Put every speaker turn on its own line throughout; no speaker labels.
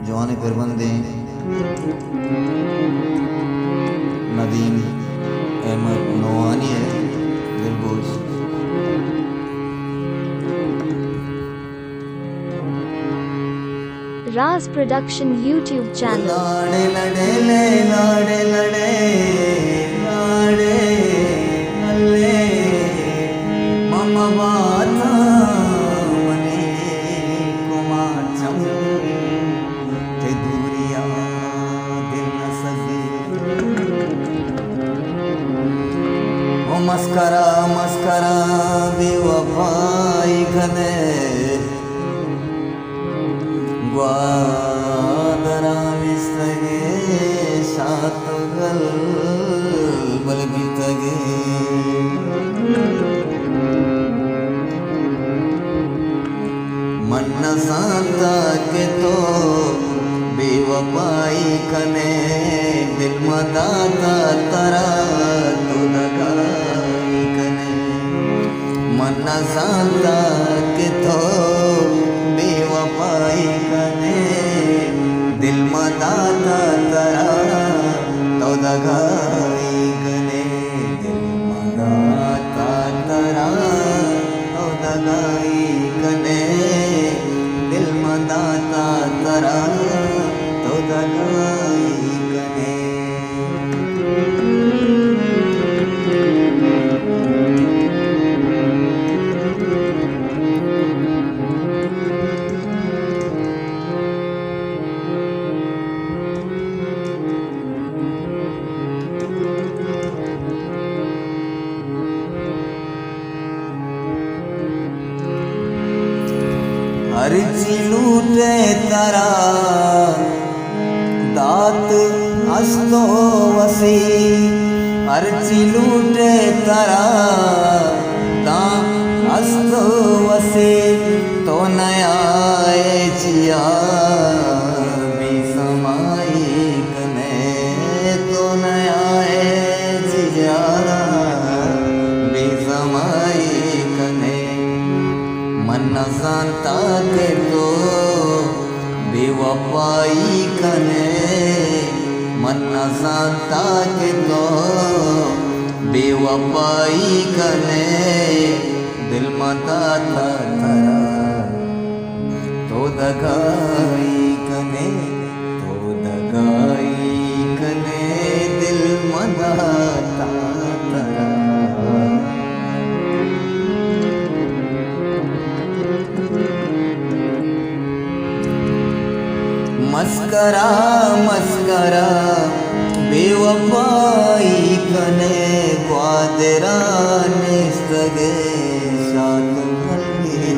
जवान फिरबंदे नदीम अहमद नोआनी है दिलगोश।
राज production YouTube channel.
लाड़े लड़े ले लाड़े लड़े लाड़े लले मम बाता मने कुमाचम ते दूरिया दिल न सके। ओ मस्करा मस्करा बेवफाई घने ग्वादरा मिस्तगे शातगल बलबितगे। मन्ना सांता के तो बेवफाई कने दिल मदाता तरा तो दगाई कने। मन्ना सांता के तो बेवफाई कने दिल मदाता तरा तो दगाई कने। दिल मदाता तरा तो दगाई कने दिल मदाता तरा तो दगाई कने। अर्जी लूटे तरा दात अस्तो वसी। अर्जी लूटे तरा दात अस्तो वसी तो नया जिया बेसमाई कने। तो नया जिया बेसमाई कने। मन्ना सांता के तो बेवफाई कने। मन्ना सांता के तो बेवफाई कने दिल मदाता तरा तो दगाई कने। तो दगाई कने दिल मदाता तरा। मस्करा मस्करा बेवफाई कने ग्वादरा निस्तगे शातो हल्के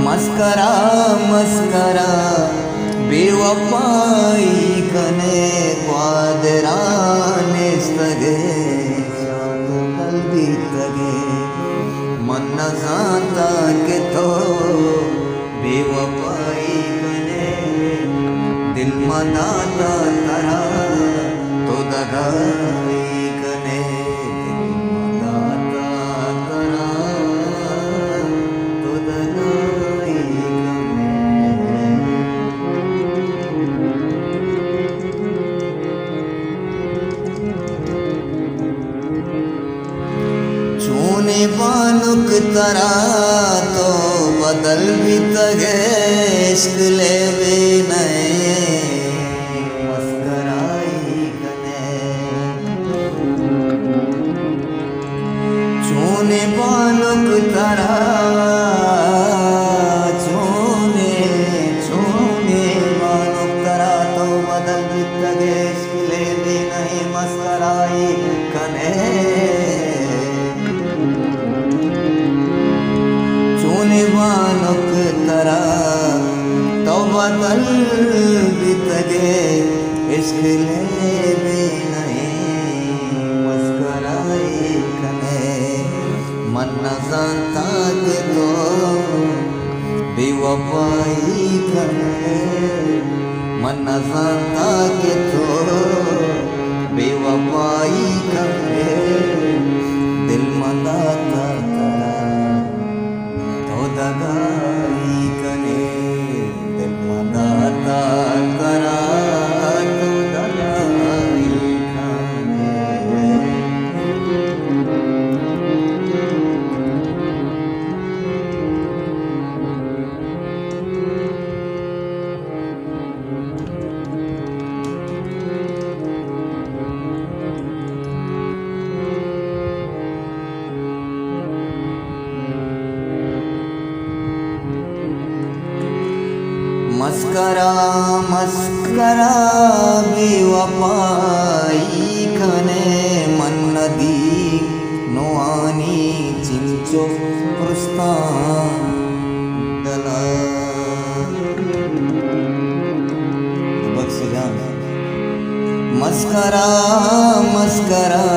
मस्करा मस्करा बेवफाई कने ग्वादरा निस्तगे शातो हल्के तगे। मन्ना सांता के तो बेवफाई कने दिल मदाता तरा तो दगाई कने। दिल मदाता तरा तो दगाई कने। चूने बानुक तरा तो बदल भी तगे इश्क ले भी नए मस्कराई कने। चूने बानुक तरा चूने चूने बानुक तरा तो बदल भी तगे इश्क ले भी नहीं मस्कराई कने। बानुक तरा तो बदल भी तगे इश्क ले भी नहीं मस्कराई कने। मन्ना सांता के तो बेवफाई कने। मन्ना सांता के तो बेवफाई मस्करा बेवफाई खने मन नदी नोआनी चिंचो प्रस्तान दला मस्करा मस्करा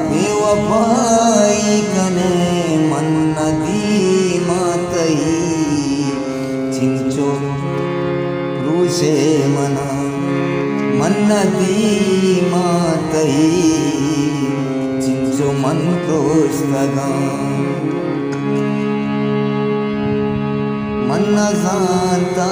बेवफाई कने मन नदी मातई चिंचो रूसे मना मन नदी मातई चिंचो मन प्रोस्तगा मन न जानता